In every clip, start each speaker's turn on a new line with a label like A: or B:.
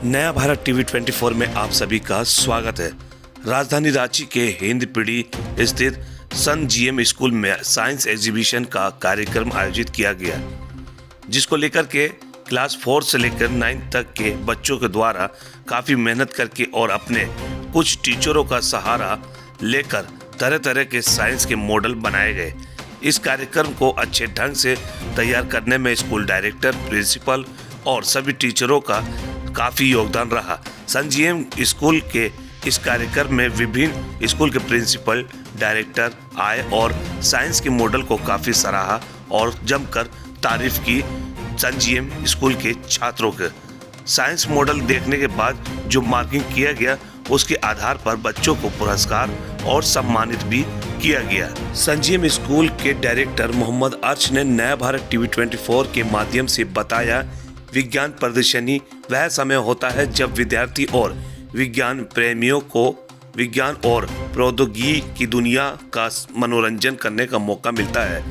A: नया भारत टीवी 24 में आप सभी का स्वागत है। राजधानी रांची के हिंदपीढ़ी स्थित संत जीएम स्कूल में साइंस एग्जीबिशन का कार्यक्रम आयोजित किया गया, जिसको लेकर के क्लास 4 से लेकर 9 तक के बच्चों के द्वारा काफ़ी मेहनत करके और अपने कुछ टीचरों का सहारा लेकर तरह तरह के साइंस के मॉडल बनाए गए। इस कार्यक्रम को अच्छे ढंग से तैयार करने में स्कूल डायरेक्टर, प्रिंसिपल और सभी टीचरों का काफ़ी योगदान रहा। संत जीएम स्कूल के इस कार्यक्रम में विभिन्न स्कूल के प्रिंसिपल, डायरेक्टर आए और साइंस के मॉडल को काफ़ी सराहा और जमकर तारीफ की। संत जीएम स्कूल के छात्रों के साइंस मॉडल देखने के बाद जो मार्किंग किया गया, उसके आधार पर बच्चों को पुरस्कार और सम्मानित भी किया गया। संत जीएम स्कूल के डायरेक्टर मोहम्मद अर्श ने नया भारत टीवी 24 के माध्यम से बताया, विज्ञान प्रदर्शनी वह समय होता है जब विद्यार्थी और विज्ञान प्रेमियों को विज्ञान और प्रौद्योगिकी की दुनिया का मनोरंजन करने का मौका मिलता है।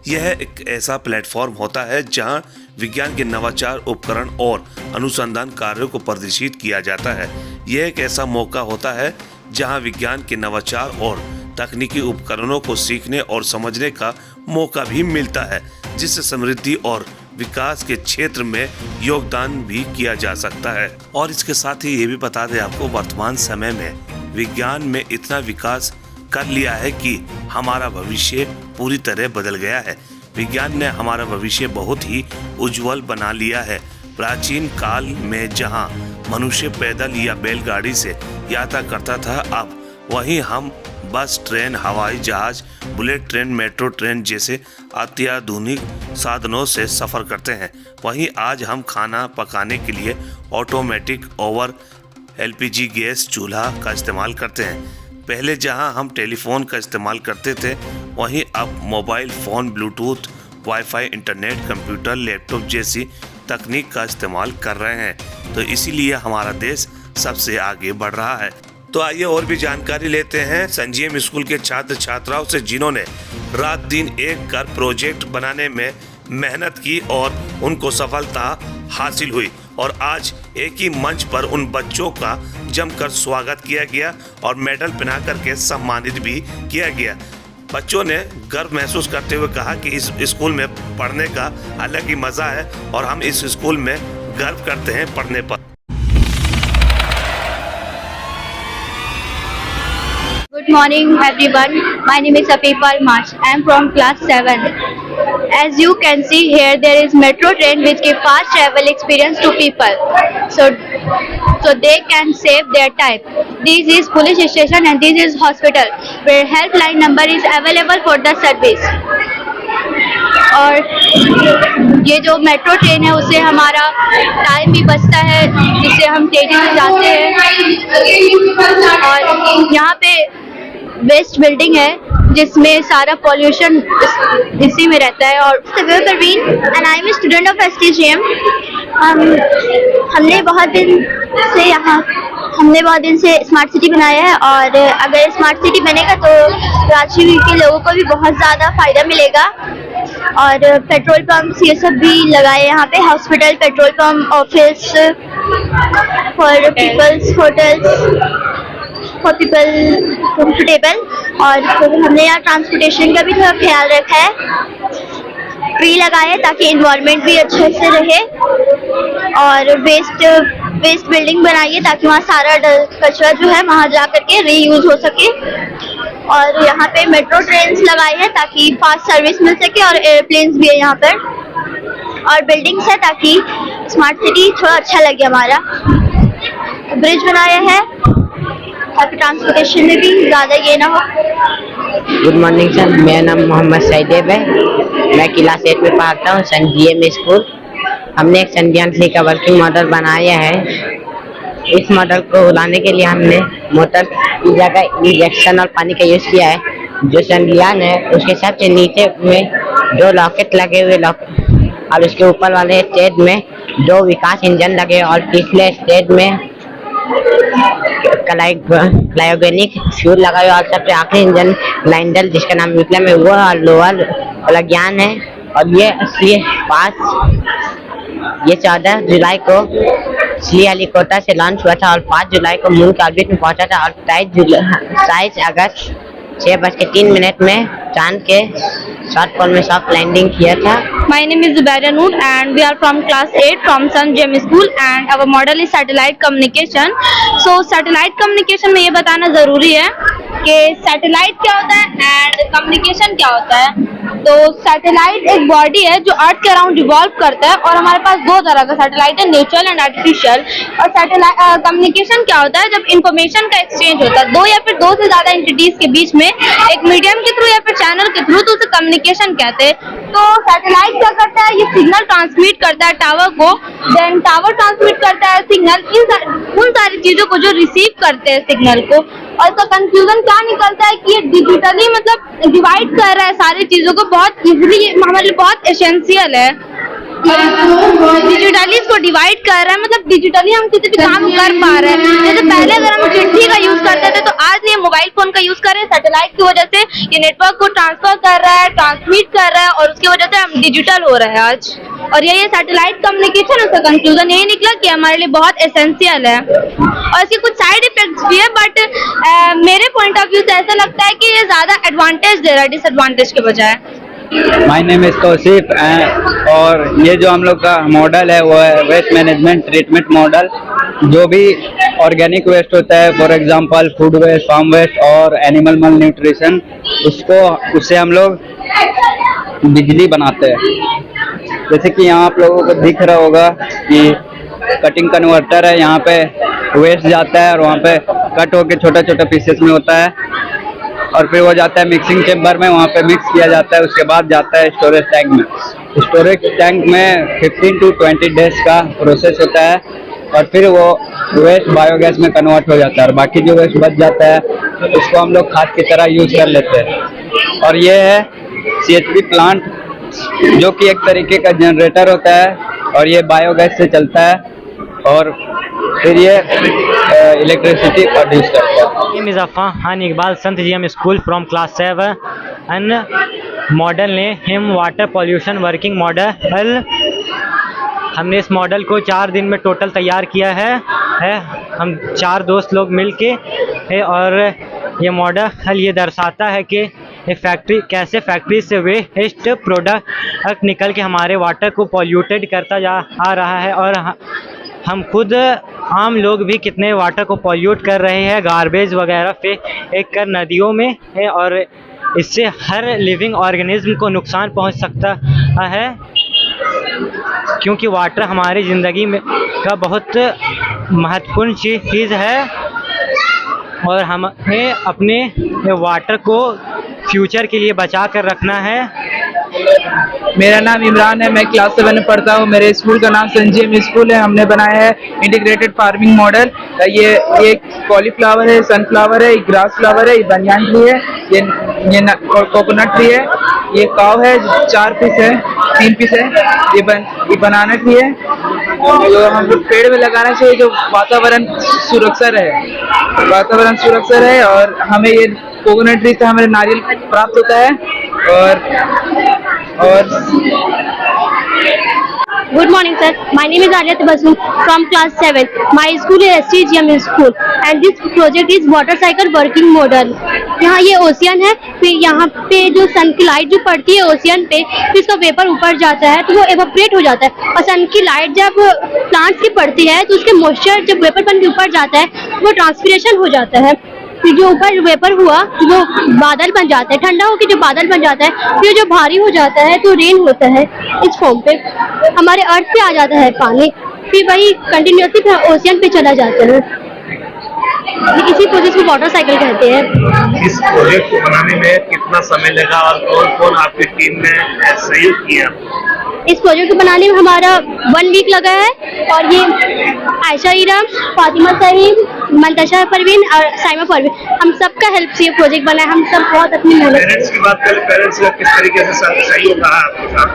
A: यह एक ऐसा प्लेटफॉर्म होता है जहां विज्ञान के नवाचार, उपकरण और अनुसंधान कार्यों को प्रदर्शित किया जाता है। यह एक ऐसा मौका होता है जहां विज्ञान के नवाचार और तकनीकी उपकरणों को सीखने और समझने का मौका भी मिलता है, जिससे समृद्धि और विकास के क्षेत्र में योगदान भी किया जा सकता है। और इसके साथ ही ये भी बता दें आपको, वर्तमान समय में विज्ञान में इतना विकास कर लिया है कि हमारा भविष्य पूरी तरह बदल गया है। विज्ञान ने हमारा भविष्य बहुत ही उज्जवल बना लिया है। प्राचीन काल में जहां मनुष्य पैदल या बैलगाड़ी से यात्रा करता था, अब वहीं हम बस, ट्रेन, हवाई जहाज, बुलेट ट्रेन, मेट्रो ट्रेन जैसे अत्याधुनिक साधनों से सफ़र करते हैं। वहीं आज हम खाना पकाने के लिए ऑटोमेटिक ओवन, एलपीजी गैस चूल्हा का इस्तेमाल करते हैं। पहले जहां हम टेलीफोन का इस्तेमाल करते थे, वहीं अब mobile phone, Bluetooth, wifi, internet, computer, laptop जैसी तकनीक का इस्तेमाल कर रहे हैं। तो इसीलिए हमारा देश सबसे आगे बढ़ रहा है। तो आइए और भी जानकारी लेते हैं संत जीएम स्कूल के छात्र छात्राओं से, जिन्होंने रात दिन एक कर प्रोजेक्ट बनाने में मेहनत की और उनको सफलता हासिल हुई। और आज एक ही मंच पर उन बच्चों का जमकर स्वागत किया गया और मेडल पहना करके सम्मानित भी किया गया। बच्चों ने गर्व महसूस करते हुए कहा कि इस स्कूल में पढ़ने का अलग ही मज़ा है और हम इस स्कूल में गर्व करते हैं पढ़ने पर।
B: Good morning everyone, my name is Afifal March. I am from class 7. As you can see here, there is metro train which give fast travel experience to people, so they can save their time. This is police station and this is hospital where helpline number is available for the service. और ये जो metro train है, उससे हमारा time भी बचता है, जिससे हम तेजी से जाते हैं। और यहाँ पे वेस्ट बिल्डिंग है जिसमें सारा पॉल्यूशन इसी में रहता है। और Parveen and I am student of STGM। हमने बहुत दिन से स्मार्ट सिटी बनाया है, और अगर स्मार्ट सिटी बनेगा तो रांची के लोगों को भी बहुत ज़्यादा फ़ायदा मिलेगा। और पेट्रोल पंप्स ये सब भी लगाए यहाँ पे, hospital, petrol pump, office, for peoples, hotels for people comfortable. और हमने यहाँ ट्रांसपोर्टेशन का भी थोड़ा ख्याल रखा है, ट्री लगाए ताकि इन्वायरमेंट भी अच्छे से रहे। और वेस्ट बिल्डिंग बनाइए ताकि वहाँ सारा कचरा जो है वहाँ जा करके रीयूज हो सके। और यहाँ पे मेट्रो ट्रेन्स लगाई है ताकि फास्ट सर्विस मिल सके, और एयरप्लेन्स भी है यहाँ पर, और बिल्डिंग्स है ताकि स्मार्ट सिटी थोड़ा अच्छा लगे हमारा। ब्रिज बनाया है ताकि ट्रांसपोर्टेशन में भी ज़्यादा ये ना हो।
C: गुड मॉर्निंग सर, मेरा नाम मोहम्मद सईदेब है। मैं क्लास 8 में पढ़ता हूँ संत जीएम स्कूल। हमने एक संज्ञान सी का वर्किंग मॉडल बनाया है। इस मॉडल को लाने के लिए हमने मोटर की जगह इंजेक्शन और पानी का यूज़ किया है। जो संज्ञान है उसके सबसे नीचे में 2 लॉकेट लगे हुए और उसके ऊपर वाले स्टेज में 2 विकास इंजन लगे, और पिछले स्टेज में क्रायोजेनिक फ्यूल लगा हुआ, और सबसे आखिरी इंजन ग्लाइंडर जिसका नाम विक्रम है वो, और लोअर वाला ज्ञान है। और ये 14 जुलाई को श्रीहरिकोटा से लॉन्च हुआ था और 5 जुलाई को मून के ऑर्बिट में पहुंचा था और 23 अगस्त 6:03 में चांद के साउथ पोल में सॉफ्ट लैंडिंग किया था।
B: My name is Zubaida Noor and we are from class 8 from Sun GM School and our model is satellite communication. So satellite communication में ये बताना जरूरी है कि सैटेलाइट क्या होता है एंड कम्युनिकेशन क्या होता है। तो सैटेलाइट एक बॉडी है जो अर्थ के अराउंड रिवॉल्व करता है और हमारे पास दो तरह का सैटेलाइट है, नेचुरल एंड आर्टिफिशियल। और सैटेलाइट कम्युनिकेशन क्या होता है, जब इंफॉर्मेशन का एक्सचेंज होता है दो या फिर दो से ज्यादा एंटिटीज के बीच में एक मीडियम के थ्रू या फिर चैनल के थ्रू, तो उसे कम्युनिकेशन कहते हैं। तो सैटेलाइट क्या करता है, ये सिग्नल ट्रांसमिट करता है टावर को, देन टावर ट्रांसमिट करता है सिग्नल उन सारी चीजों को जो रिसीव करते हैं सिग्नल को। और इसका कंक्लूजन क्या निकलता है कि ये डिजिटली मतलब डिवाइड कर रहा है सारी चीजों को, बहुत इजीली, हमारे लिए बहुत एसेंशियल है। डिजिटली इसको डिवाइड कर रहा है, मतलब डिजिटली हम किसी भी काम कर पा रहे हैं। जैसे पहले अगर हम चिट्ठी का यूज करते थे तो आज ये मोबाइल फोन का यूज कर रहे हैं। सैटेलाइट की वजह से ये नेटवर्क को ट्रांसफर कर रहा है, ट्रांसमिट कर रहा है और उसकी वजह से हम डिजिटल हो रहा है आज। और ये सैटेलाइट कम्युनिकेशन, उसका कंक्लूजन यही निकला कि हमारे लिए बहुत एसेंशियल है। और इसके कुछ साइड इफेक्ट्स भी है, बट मेरे पॉइंट ऑफ व्यू से ऐसा लगता है कि ये ज्यादा एडवांटेज दे रहा है डिसएडवांटेज के बजाय।
D: माय नेम इज तौसीफ और ये जो हम लोग का मॉडल है वो है वेस्ट मैनेजमेंट ट्रीटमेंट मॉडल। जो भी ऑर्गेनिक वेस्ट होता है, for example food waste, farm waste और एनिमल मल न्यूट्रिशन, उससे हम लोग बिजली बनाते हैं। जैसे कि यहाँ आप लोगों को दिख रहा होगा कि कटिंग कन्वर्टर है, यहाँ पे वेस्ट जाता है और वहाँ पे कट होके छोटे छोटे पीसेस में होता है और फिर वो जाता है मिक्सिंग चेम्बर में, वहाँ पे मिक्स किया जाता है। उसके बाद जाता है स्टोरेज टैंक में। स्टोरेज टैंक में 15 to 20 डेज का प्रोसेस होता है और फिर वो वेस्ट बायोगैस में कन्वर्ट हो जाता है और बाकी जो वेस्ट बच जाता है उसको हम लोग खाद की तरह यूज कर लेते हैं। और ये है CHP प्लांट, जो कि एक तरीके का जनरेटर होता है और ये बायोगैस से चलता है और फिर ये इलेक्ट्रिसिटी प्रोड्यूस करता है।
E: name is Afan Iqbal, Sant GM School from class 7 and model ने him water pollution working model. हमने इस मॉडल को 4 दिन में टोटल तैयार किया है हम 4 दोस्त लोग मिलके और ये मॉडल ये दर्शाता है कि कैसे फैक्ट्री से वेस्ट प्रोडक्ट निकल के हमारे वाटर को पॉल्यूटेड करता जा आ रहा है और हम खुद आम लोग भी कितने वाटर को पॉल्यूट कर रहे हैं, गार्बेज वगैरह फेंक कर नदियों में है और इससे हर लिविंग ऑर्गेनिज्म को नुकसान पहुंच सकता है, क्योंकि वाटर हमारी ज़िंदगी में का बहुत महत्वपूर्ण चीज़ है और हमें अपने वाटर को फ्यूचर के लिए बचा कर रखना है।
F: मेरा नाम इमरान है, मैं क्लास 7 में पढ़ता हूँ। मेरे स्कूल का नाम सन जीएम स्कूल है। हमने बनाया है इंटीग्रेटेड फार्मिंग मॉडल। ये कॉलीफ्लावर है, सनफ्लावर है, ग्रास फ्लावर है, ये बनियान ट्री है, ये कोकोनट ट्री है, ये काव है, 4 पीस है, 3 पीस है, ये बनाना ट्री है। जो हम लोग पेड़ में लगाना चाहिए जो वातावरण सुरक्षा है और हमें ये कोकोनट ट्री से हमें नारियल प्राप्त होता है। और
B: Good morning, sir. My name is Alia Tabassum from class 7. My school is STGM school and this project is water cycle working model. यहाँ ये ओशियन है, फिर यहाँ पे जो सन की लाइट जो पड़ती है ओशियन पे, फिर इसका वेपर ऊपर जाता है तो वो एवापोरेट हो जाता है और सन की लाइट जब प्लांट्स की पड़ती है तो उसके मॉइस्चर जब वेपर बन के ऊपर जाता है वो ट्रांसपिरेशन हो जाता है। फिर जो ऊपर वेपर हुआ जो बादल बन जाता है, ठंडा होकर जो बादल बन जाता है, फिर जो भारी हो जाता है तो रेन होता है। इस फॉर्म पे हमारे अर्थ पे आ जाता है पानी, फिर वही कंटिन्यूसली ओशियन पे चला जाता है। इसी प्रोसेस को वाटर साइकिल कहते हैं।
A: इस प्रोजेक्ट को बनाने में कितना समय लगा और कौन कौन आपकी टीम ने सहयोग किया?
B: इस प्रोजेक्ट को बनाने में हमारा 1 वीक लगा है और ये आयशा इरम, फातिमा सहीम, मंतशा परवीन और साइमा परवीन, हम सबका हेल्प से ये प्रोजेक्ट बना है। हम सब बहुत अपनी मेहनत।
A: पेरेंट्स की बात करें, पेरेंट्स का किस तरीके से सहयोग रहा आपके साथ?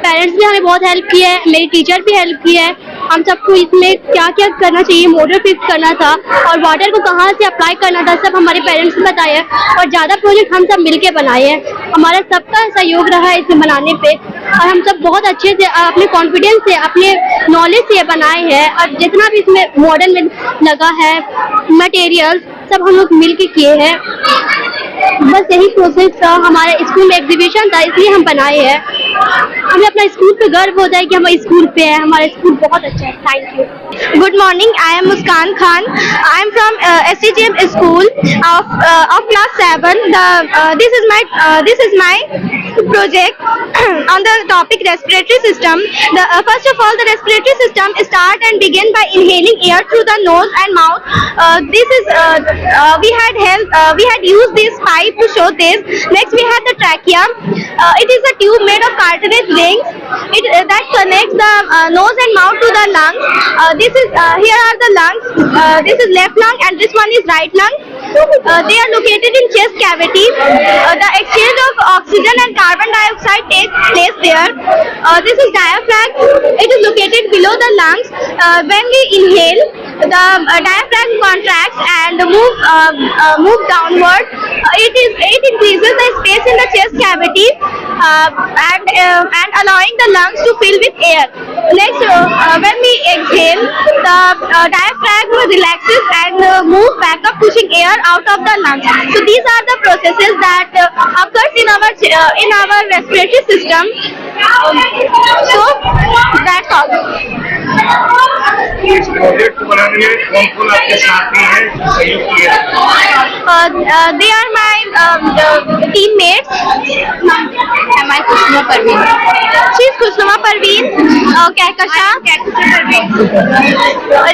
B: पेरेंट्स ने हमें बहुत हेल्प की है, मेरी टीचर भी हेल्प की है। हम सबको इसमें क्या क्या करना चाहिए, मॉडल फिक्स करना था और वाटर को कहाँ से अप्लाई करना था, सब हमारे पेरेंट्स ने बताया है। और ज़्यादा प्रोजेक्ट हम सब मिलके बनाए हैं, हमारा सबका सहयोग रहा है इसे बनाने पे और हम सब बहुत अच्छे से अपने कॉन्फिडेंस से, अपने नॉलेज से बनाए हैं। और जितना भी इसमें मॉडल में लगा है मटेरियल सब हम लोग मिल के किए हैं। बस यही प्रोसेस था, हमारे स्कूल में एग्जीबिशन था इसलिए हम बनाए हैं। हमें अपना स्कूल पे गर्व होता है कि हमारे स्कूल पे है, हमारा स्कूल बहुत अच्छा है। Thank you. Good morning, I am Muskan Khan. I am from SCGM school of class 7. This is my project on the topic respiratory system. First of all, the respiratory system start and begin by inhaling air through the nose and mouth. We had used this pipe to show this. Next, we had the trachea. It is a tube made of cartilage rings. That connects the nose and mouth to the lungs. Here are the lungs. This is left lung and this one is right lung. They are located in chest cavity. The exchange of oxygen and carbon dioxide takes place there. This is diaphragm. It is located below the lungs. When we inhale, the diaphragm contracts and move downward. It increases the space in the chest cavity and allowing the lungs to fill with air. Next, when we exhale, the diaphragm relaxes and move back up, pushing air out of the lungs. So these are the processes that occurs in our respiratory system. So that's all.
G: इस project को बनाने में कौन-कौन आपके साथ में है, सहयोग किया है?
B: They are my teammates. Am I Kushnuma Parveen? She is Kushnuma Parveen. Kehkasha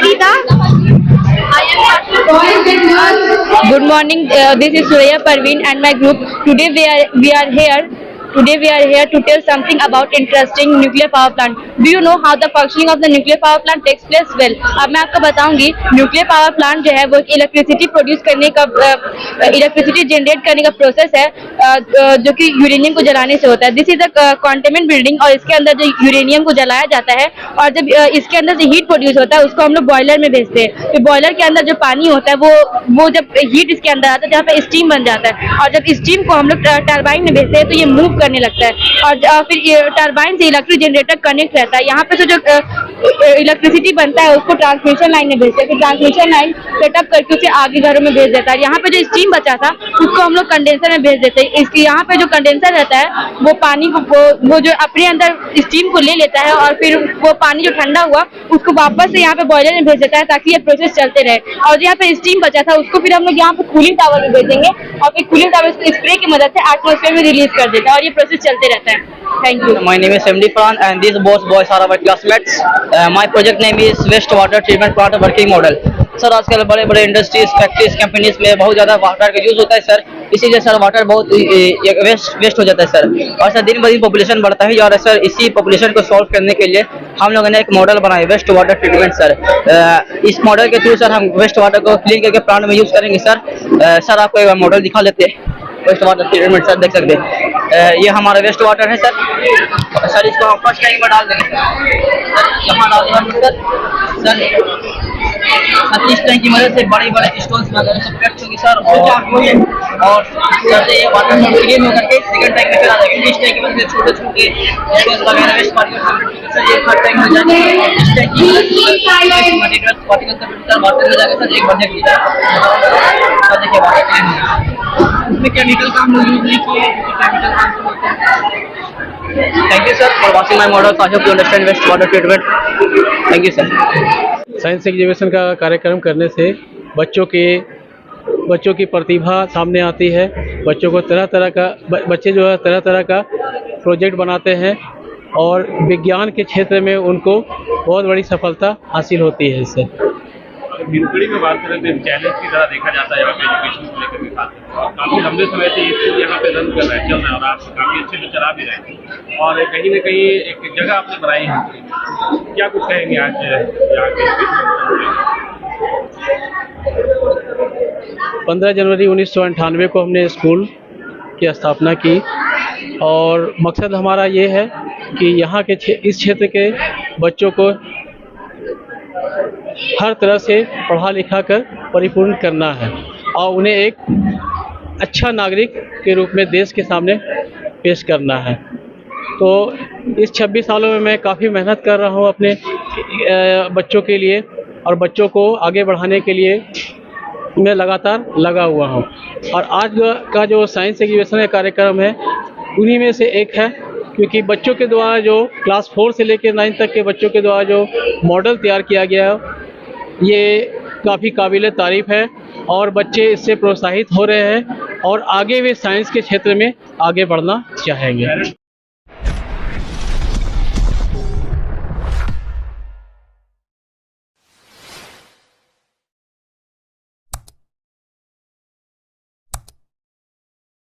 B: Rita.
H: Good morning. This is Suraya Parveen and my group. Today we are here to tell something about interesting nuclear power plant. Do you know how the functioning of the nuclear power plant takes place? Well, अब मैं आपको बताऊंगी nuclear power plant जो है वो electricity produce करने का electricity generate करने का प्रोसेस है जो कि यूरेनियम को जलाने से होता है। This is a cantonment building और इसके अंदर जो यूरेनियम को जलाया जाता है और जब इसके अंदर जो हीट प्रोड्यूस होता है उसको हम लोग बॉयलर में भेजते हैं। तो बॉयलर के अंदर जो पानी होता है वो जब हीट इसके अंदर आता है जहाँ पे स्टीम बन जाता है और जब स्टीम को हम लोग टरबाइन में भेजते हैं तो ये मूव करने लगता है और फिर टरबाइन से इलेक्ट्रिक जनरेटर कनेक्ट रहता है। यहाँ पे से जो इलेक्ट्रिसिटी बनता है उसको ट्रांसमिशन लाइन में भेजते हैं, फिर ट्रांसमिशन लाइन सेटअप करके उसे आगे घरों में भेज देता है। यहाँ पे जो स्टीम बचा था उसको हम लोग कंडेंसर में भेज देते हैं। इसके यहाँ पे जो कंडेंसर रहता है वो पानी को वो जो अपने अंदर स्टीम को ले लेता है और फिर वो पानी जो ठंडा हुआ उसको वापस से यहाँ पे बॉयलर में भेज देता है ताकि ये प्रोसेस चलते रहे। और जो यहाँ पे स्टीम बचा था उसको फिर हम लोग यहाँ पे कूलिंग टावर में भेजेंगे और फिर कूलिंग टावर स्प्रे की मदद से एटमॉस्फेयर में रिलीज कर देता है और ये प्रोसेस चलते रहता है। Thank you.
I: My name is Emily Fran and these boys are our classmates. My project name is Waste Water Treatment Plant Working Model. Sir आजकल बड़े बड़े इंडस्ट्रीज फैक्ट्रीज कंपनीज में बहुत ज़्यादा वाटर का यूज़ होता है सर, इसीलिए सर वाटर बहुत वेस्ट हो जाता है सर। और सर दिन ब दिन पॉपुलेशन बढ़ता ही जा रहा है सर। इसी पॉपुलेशन को सॉल्व करने के लिए हम लोगों ने एक मॉडल बनाया वेस्ट वाटर ट्रीटमेंट सर। इस मॉडल के थ्रू सर हम वेस्ट वाटर को क्लीन करके प्लांट में यूज़ करेंगे सर। सर आपको एक मॉडल दिखा लेते हैं वेस्ट वाटर ट्रीटमेंट सर, देख सकते हैं ये हमारा वेस्ट वाटर है सर। सर इसको हम फर्स्ट टैंक में डाल देंगे सर, यहाँ डाल देंगे सर। इस टैंक की मदद से बड़े बड़े स्टोन्स वगैरह सब कट होंगे सर और सर से ये वाटर क्लीन होकर के सेकंड टैंक में चला जाएगा। इस टैंक की मदद से छोटे छोटे स्टोन्स वगैरह वेस्ट पार्टिकल सर ये थर्ड टैंक में जाएगा। इस टैंक की मदद से पार्टिकल सर वाटर में जाएगा सर। एक बार देख लीजिए सर, देखिए वाटर क्लीन हो गया। इसमें केमिकल काम यूज नहीं किए, केमिकल काम होते हैं। Thank you sir for watching my model. I hope you understand waste water treatment. Thank you sir.
J: Science exhibition का कार्यक्रम करने से बच्चों की प्रतिभा सामने आती है। बच्चों को बच्चे जो है तरह तरह का प्रोजेक्ट बनाते हैं और विज्ञान के क्षेत्र में उनको बहुत बड़ी सफलता हासिल होती है इससे।
G: हिंदुड़ी में बात करें तो चैलेंज की तरह देखा जाता है यहाँ पे एजुकेशन को लेकर भी खास और काफ़ी लंबे समय से ये स्कूल यहाँ पे रन कर रहे हैं, चल रहे हैं और आप काफ़ी अच्छे से चला भी रहे हैं और कहीं ना कहीं एक जगह आपने बनाई है। क्या कुछ कहेंगे आज यहाँ के
J: 15 जनवरी 1998 को हमने स्कूल की स्थापना की और मकसद हमारा ये है कि यहाँ के इस क्षेत्र के बच्चों को हर तरह से पढ़ा लिखा कर परिपूर्ण करना है और उन्हें एक अच्छा नागरिक के रूप में देश के सामने पेश करना है। तो इस 26 सालों में मैं काफ़ी मेहनत कर रहा हूँ अपने बच्चों के लिए और बच्चों को आगे बढ़ाने के लिए मैं लगातार लगा हुआ हूँ। और आज का जो साइंस एग्जीबिशन का कार्यक्रम है उन्हीं में से एक है, क्योंकि बच्चों के द्वारा जो क्लास 4 से लेकर 9 तक के बच्चों के द्वारा जो मॉडल तैयार किया गया है ये काफ़ी काबिल तारीफ़ है और बच्चे इससे प्रोत्साहित हो रहे हैं और आगे भी साइंस के क्षेत्र में आगे बढ़ना चाहेंगे।